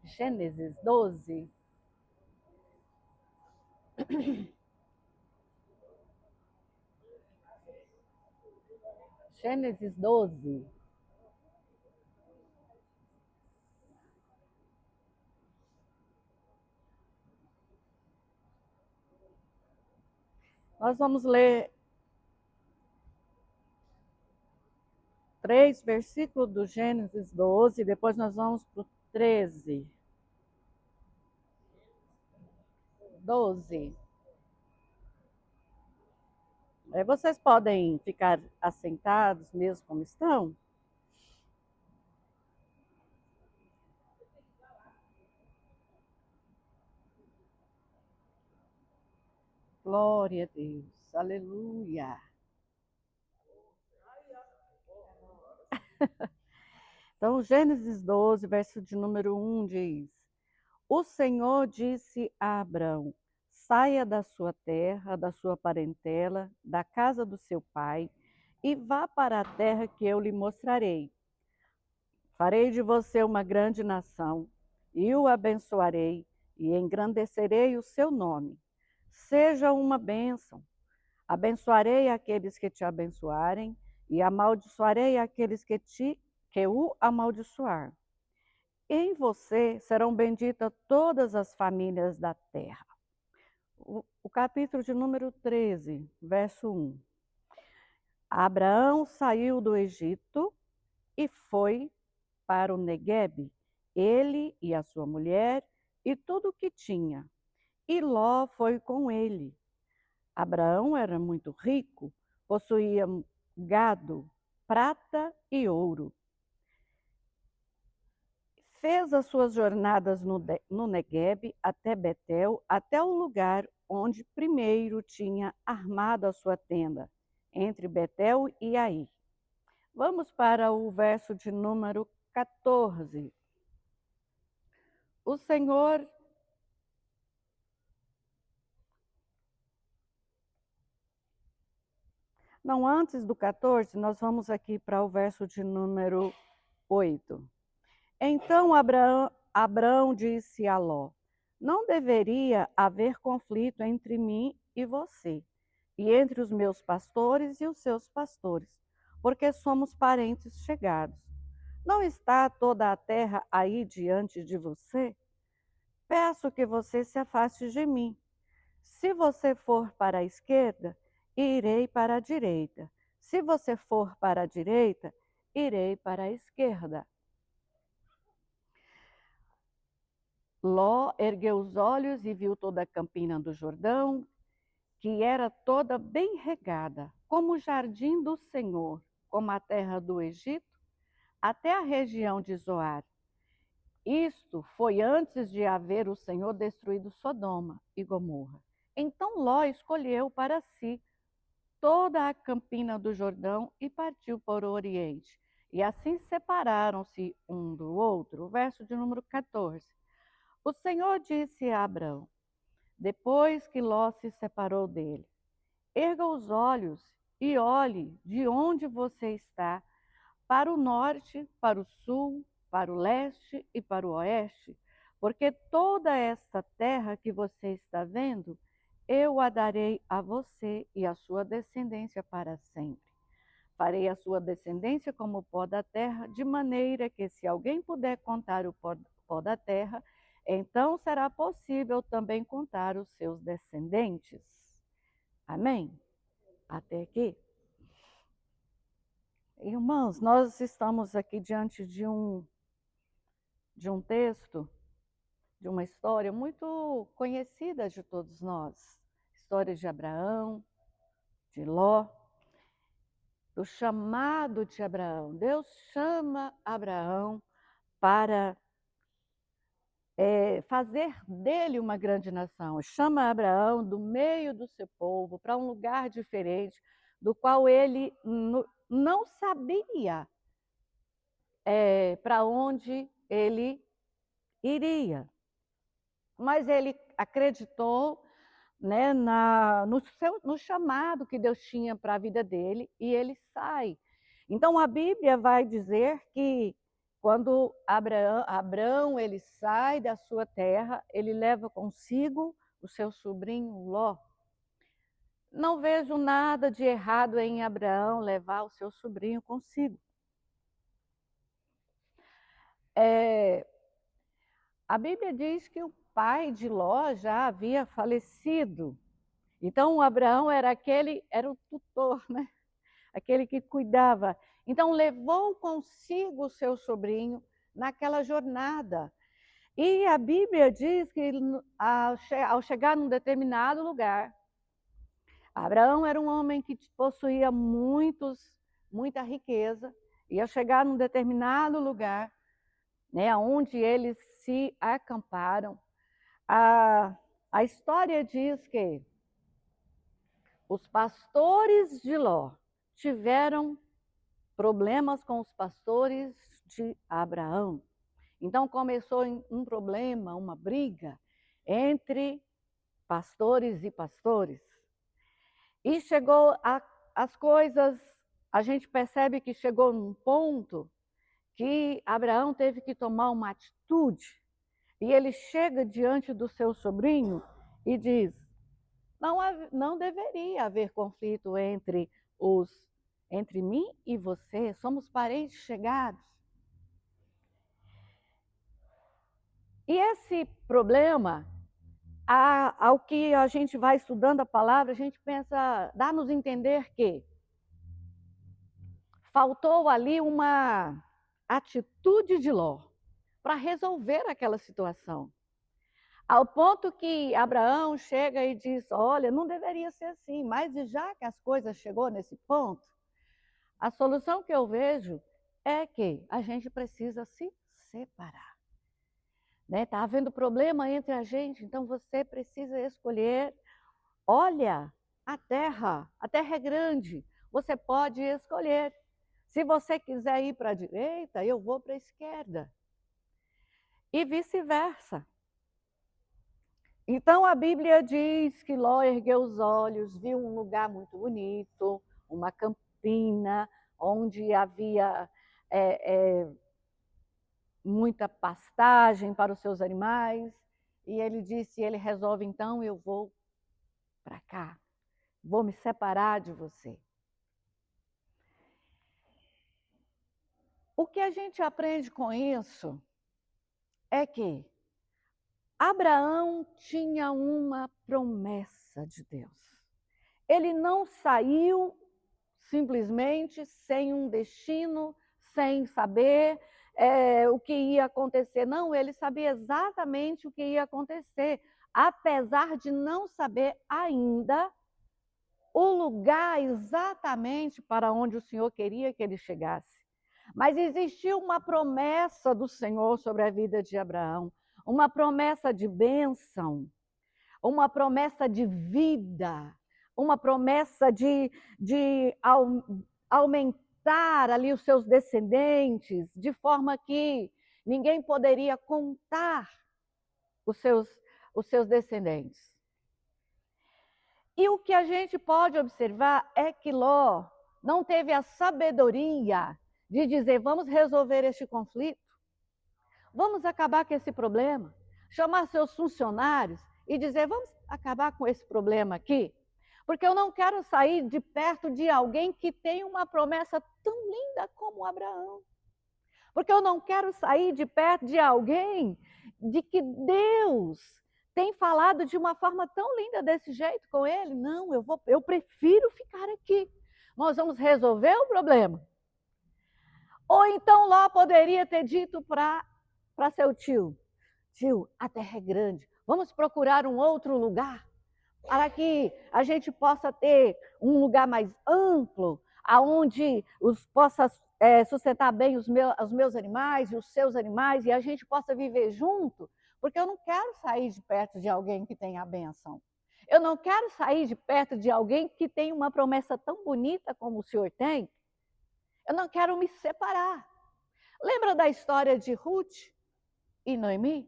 Gênesis 12. Gênesis 12. Nós vamos ler 3 versículos do Gênesis 12, depois nós vamos para o 13. 12. Vocês podem ficar assentados mesmo como estão? Glória a Deus, aleluia. Então, Gênesis 12, verso de número 1 diz: O Senhor disse a Abrão: saia da sua terra, da sua parentela, da casa do seu pai, e vá para a terra que eu lhe mostrarei. Farei de você uma grande nação, e o abençoarei, e engrandecerei o seu nome. Seja uma bênção. Abençoarei aqueles que te abençoarem, e amaldiçoarei aqueles que o amaldiçoar. Em você serão benditas todas as famílias da terra. O capítulo de número 13, verso 1. Abraão saiu do Egito e foi para o Neguebe, ele e a sua mulher e tudo o que tinha. E Ló foi com ele. Abraão era muito rico, possuía gado, prata e ouro. Fez as suas jornadas no Neguebe até Betel, até o lugar onde primeiro tinha armado a sua tenda, entre Betel e Ai. Vamos para o verso de número 14. O Senhor Não, antes do 14, nós vamos aqui para o verso de número 8. Então Abraão disse a Ló: não deveria haver conflito entre mim e você, e entre os meus pastores e os seus pastores, porque somos parentes chegados. Não está toda a terra aí diante de você? Peço que você se afaste de mim. Se você for para a esquerda, irei para a direita. Se você for para a direita, irei para a esquerda. Ló ergueu os olhos e viu toda a campina do Jordão, que era toda bem regada, como o jardim do Senhor, como a terra do Egito, até a região de Zoar. Isto foi antes de haver o Senhor destruído Sodoma e Gomorra. Então Ló escolheu para si toda a campina do Jordão e partiu para o Oriente. E assim separaram-se um do outro. O verso de número 14. O Senhor disse a Abrão, depois que Ló se separou dele: erga os olhos e olhe de onde você está, para o norte, para o sul, para o leste e para o oeste, porque toda esta terra que você está vendo, eu a darei a você e à sua descendência para sempre. Farei a sua descendência como o pó da terra, de maneira que, se alguém puder contar o pó da terra, então será possível também contar os seus descendentes. Amém? Até aqui. Irmãos, nós estamos aqui diante de um texto, de uma história muito conhecida de todos nós. História de Abraão, de Ló, do chamado de Abraão. Deus chama Abraão para fazer dele uma grande nação. Chama Abraão do meio do seu povo para um lugar diferente, do qual ele não sabia para onde ele iria. Mas ele acreditou, né, no chamado que Deus tinha para a vida dele, e ele sai. Então a Bíblia vai dizer que quando Abrão ele sai da sua terra, ele leva consigo o seu sobrinho Ló. Não vejo nada de errado em Abraão levar o seu sobrinho consigo. A Bíblia diz que o pai de Ló já havia falecido. Então, Abraão era o tutor, né? Aquele que cuidava. Então, levou consigo o seu sobrinho naquela jornada. E a Bíblia diz que ao chegar num determinado lugar, Abraão era um homem que possuía muita riqueza, e ao chegar num determinado lugar, né, onde eles se acamparam, a história diz que os pastores de Ló tiveram problemas com os pastores de Abraão. Então começou um problema, uma briga entre pastores e pastores. E chegou as coisas, a gente percebe que chegou num ponto que Abraão teve que tomar uma atitude. E ele chega diante do seu sobrinho e diz: não deveria haver conflito entre mim e você, somos parentes chegados. E esse problema, ao que a gente vai estudando a palavra, a gente pensa, dá-nos a entender que faltou ali uma atitude de Ló para resolver aquela situação. Ao ponto que Abraão chega e diz: olha, não deveria ser assim, mas já que as coisas chegou nesse ponto, a solução que eu vejo é que a gente precisa se separar. Está havendo problema entre a gente, então você precisa escolher. Olha, a terra é grande, você pode escolher. Se você quiser ir para a direita, eu vou para a esquerda. E vice-versa. Então a Bíblia diz que Ló ergueu os olhos, viu um lugar muito bonito, uma campina, onde havia muita pastagem para os seus animais, e ele resolve, então, eu vou para cá, vou me separar de você. O que a gente aprende com isso é que Abraão tinha uma promessa de Deus. Ele não saiu simplesmente sem um destino, sem saber o que ia acontecer. Não, ele sabia exatamente o que ia acontecer, apesar de não saber ainda o lugar exatamente para onde o Senhor queria que ele chegasse. Mas existia uma promessa do Senhor sobre a vida de Abraão, uma promessa de bênção, uma promessa de vida, uma promessa de aumentar ali os seus descendentes, de forma que ninguém poderia contar os seus descendentes. E o que a gente pode observar é que Ló não teve a sabedoria de dizer: vamos resolver este conflito, vamos acabar com esse problema, chamar seus funcionários e dizer: vamos acabar com esse problema aqui, porque eu não quero sair de perto de alguém que tem uma promessa tão linda como Abraão. Porque eu não quero sair de perto de alguém de que Deus tem falado de uma forma tão linda desse jeito com ele. Não, eu prefiro ficar aqui. Nós vamos resolver o problema. Ou então Ló poderia ter dito para seu tio: tio, a terra é grande, vamos procurar um outro lugar para que a gente possa ter um lugar mais amplo, aonde possa sustentar bem os meus animais e os seus animais, e a gente possa viver junto, porque eu não quero sair de perto de alguém que tem a benção. Eu não quero sair de perto de alguém que tem uma promessa tão bonita como o Senhor tem. Eu não quero me separar. Lembra da história de Ruth e Noemi?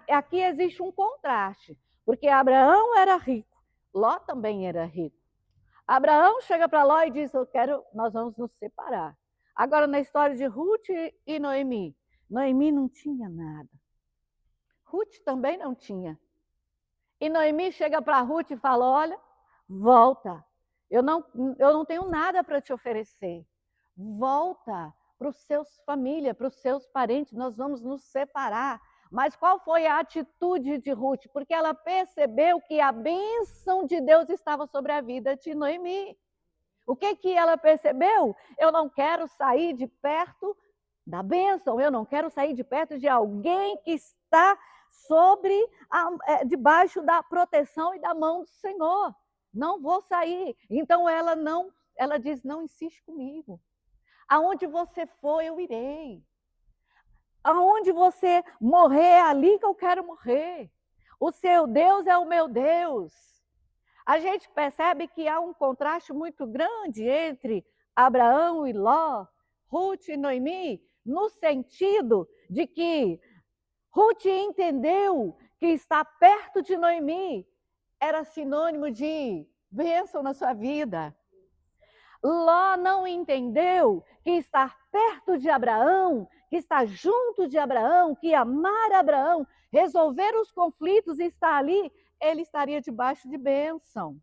Aqui existe um contraste, porque Abraão era rico, Ló também era rico. Abraão chega para Ló e diz: nós vamos nos separar. Agora, na história de Ruth e Noemi, Noemi não tinha nada. Ruth também não tinha. E Noemi chega para Ruth e fala: olha, volta, eu não tenho nada para te oferecer. Volta para os seus família, para os seus parentes, nós vamos nos separar. Mas qual foi a atitude de Ruth? Porque ela percebeu que a bênção de Deus estava sobre a vida de Noemi. O que ela percebeu? Eu não quero sair de perto da bênção, eu não quero sair de perto de alguém que está debaixo da proteção e da mão do Senhor. Não vou sair. Então ela diz: não insiste comigo. Aonde você for, eu irei. Aonde você morrer, é ali que eu quero morrer. O seu Deus é o meu Deus. A gente percebe que há um contraste muito grande entre Abraão e Ló, Ruth e Noemi, no sentido de que Ruth entendeu que estar perto de Noemi era sinônimo de bênção na sua vida. Ló não entendeu que estar perto de Abraão, que estar junto de Abraão, que amar Abraão, resolver os conflitos e estar ali, ele estaria debaixo de bênção.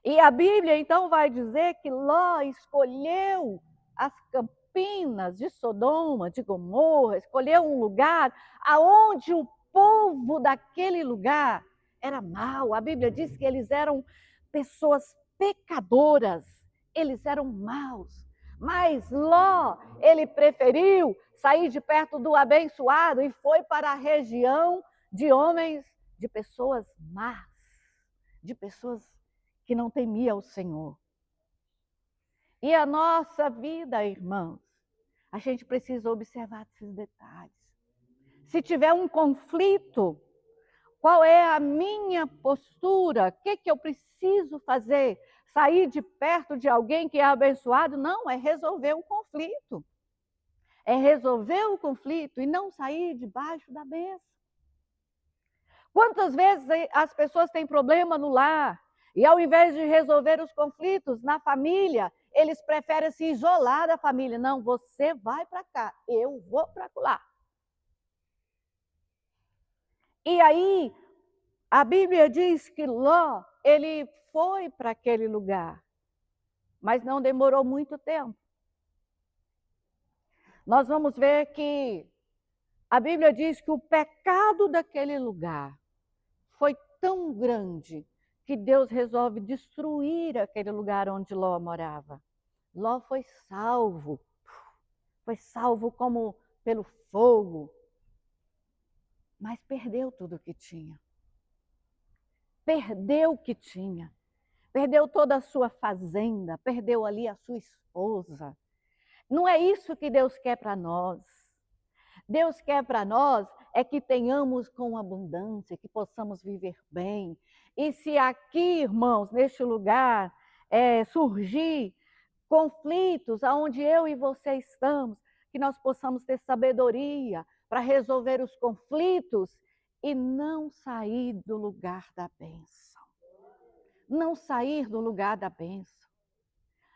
E a Bíblia então vai dizer que Ló escolheu as campinas de Sodoma, de Gomorra, escolheu um lugar aonde o povo daquele lugar era mau. A Bíblia diz que eles eram pessoas pecadoras, eles eram maus. Mas Ló, ele preferiu sair de perto do abençoado e foi para a região de homens, de pessoas más, de pessoas que não temia o Senhor. E a nossa vida, irmãos, a gente precisa observar esses detalhes. Se tiver um conflito, qual é a minha postura? O que eu preciso fazer? Sair de perto de alguém que é abençoado? Não, é resolver o conflito. É resolver o conflito e não sair debaixo da bênção. Quantas vezes as pessoas têm problema no lar e ao invés de resolver os conflitos na família, eles preferem se isolar da família. Não, você vai para cá, eu vou para lá. E aí, a Bíblia diz que Ló, ele foi para aquele lugar, mas não demorou muito tempo. Nós vamos ver que a Bíblia diz que o pecado daquele lugar foi tão grande que Deus resolve destruir aquele lugar onde Ló morava. Ló foi salvo como pelo fogo, mas perdeu tudo o que tinha. Perdeu o que tinha. Perdeu toda a sua fazenda, perdeu ali a sua esposa. Não é isso que Deus quer para nós. Deus quer para nós é que tenhamos com abundância, que possamos viver bem. E se aqui, irmãos, neste lugar, surgir conflitos aonde eu e você estamos, que nós possamos ter sabedoria para resolver os conflitos e não sair do lugar da bênção. Não sair do lugar da bênção.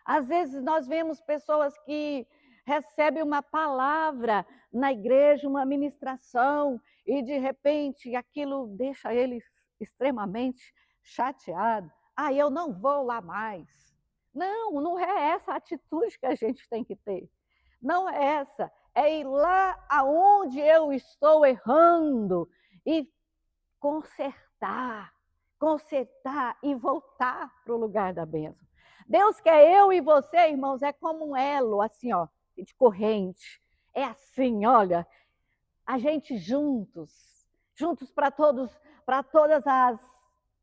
Às vezes nós vemos pessoas que recebem uma palavra na igreja, uma ministração, e de repente aquilo deixa eles extremamente chateados. Ah, eu não vou lá mais. Não, não é essa a atitude que a gente tem que ter. Não é essa. É ir lá aonde eu estou errando e consertar e voltar para o lugar da bênção. Deus quer eu e você, irmãos, é como um elo, assim, ó, de corrente. É assim, olha, a gente juntos para todas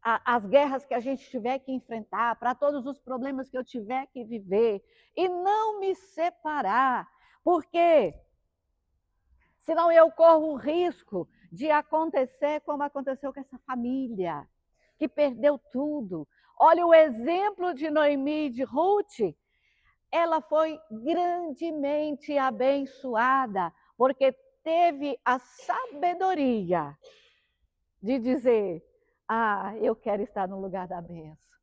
as guerras que a gente tiver que enfrentar, para todos os problemas que eu tiver que viver, e não me separar, porque senão eu corro o risco de acontecer como aconteceu com essa família, que perdeu tudo. Olha o exemplo de Noemi e de Ruth. Ela foi grandemente abençoada, porque teve a sabedoria de dizer: ah, eu quero estar no lugar da bênção.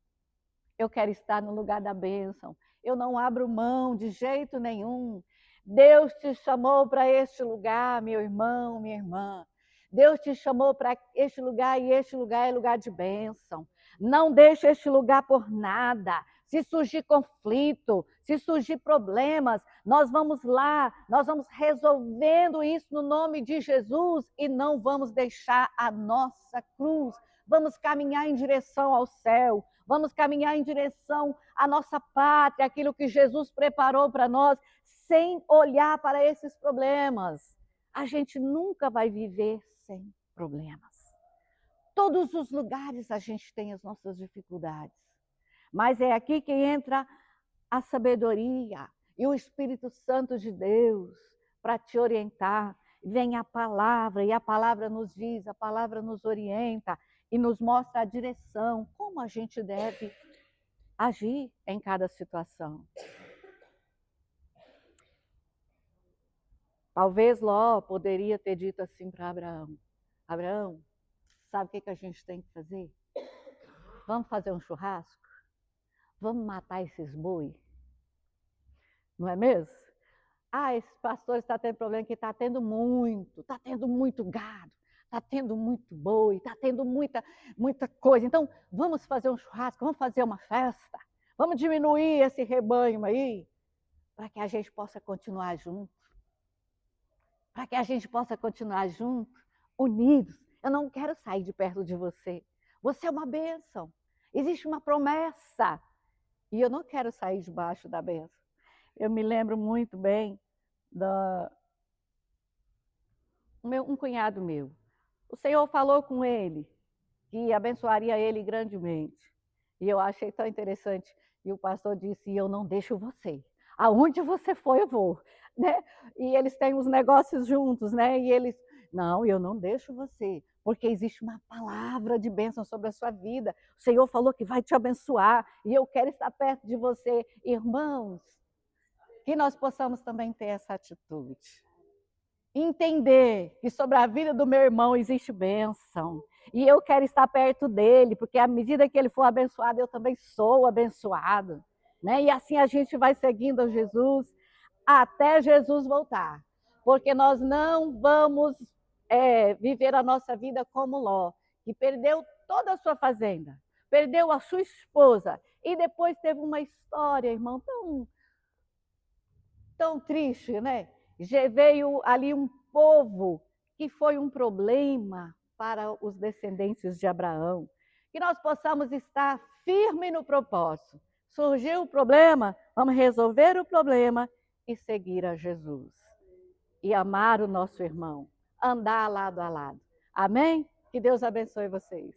Eu quero estar no lugar da bênção. eu não abro mão de jeito nenhum. Deus te chamou para este lugar, meu irmão, minha irmã. Deus te chamou para este lugar e este lugar é lugar de bênção. Não deixe este lugar por nada. Se surgir conflito, se surgir problemas, nós vamos lá, nós vamos resolvendo isso no nome de Jesus e não vamos deixar a nossa cruz. Vamos caminhar em direção ao céu, vamos caminhar em direção à nossa pátria, aquilo que Jesus preparou para nós, sem olhar para esses problemas. A gente nunca vai viver sem problemas. Todos os lugares a gente tem as nossas dificuldades. Mas é aqui que entra a sabedoria e o Espírito Santo de Deus para te orientar. Vem a palavra e a palavra nos diz, a palavra nos orienta e nos mostra a direção, como a gente deve agir em cada situação. Talvez Ló poderia ter dito assim para Abraão: Abraão, sabe o que a gente tem que fazer? Vamos fazer um churrasco? Vamos matar esses boi? Não é mesmo? Esse pastor está tendo problema que está tendo muito gado, está tendo muito boi, está tendo muita coisa. Então, vamos fazer um churrasco, vamos fazer uma festa, vamos diminuir esse rebanho aí, para que a gente possa continuar junto. Para que a gente possa continuar junto, unidos. Eu não quero sair de perto de você. Você é uma bênção. Existe uma promessa. E eu não quero sair debaixo da bênção. Eu me lembro muito bem um cunhado meu. O Senhor falou com ele que abençoaria ele grandemente. E eu achei tão interessante. E o pastor disse: eu não deixo você. Aonde você for, eu vou. Né? E eles têm os negócios juntos, né? E eles, não, eu não deixo você, porque existe uma palavra de bênção sobre a sua vida. O Senhor falou que vai te abençoar e eu quero estar perto de você. Irmãos, que nós possamos também ter essa atitude. Entender que sobre a vida do meu irmão existe bênção. E eu quero estar perto dele, porque à medida que ele for abençoado, eu também sou abençoado. Né? E assim a gente vai seguindo a Jesus até Jesus voltar. Porque nós não vamos viver a nossa vida como Ló, que perdeu toda a sua fazenda, perdeu a sua esposa, e depois teve uma história, irmão, tão triste, né? Já veio ali um povo que foi um problema para os descendentes de Abraão. Que nós possamos estar firmes no propósito. Surgiu o problema, vamos resolver o problema e seguir a Jesus. E amar o nosso irmão, andar lado a lado. Amém? Que Deus abençoe vocês.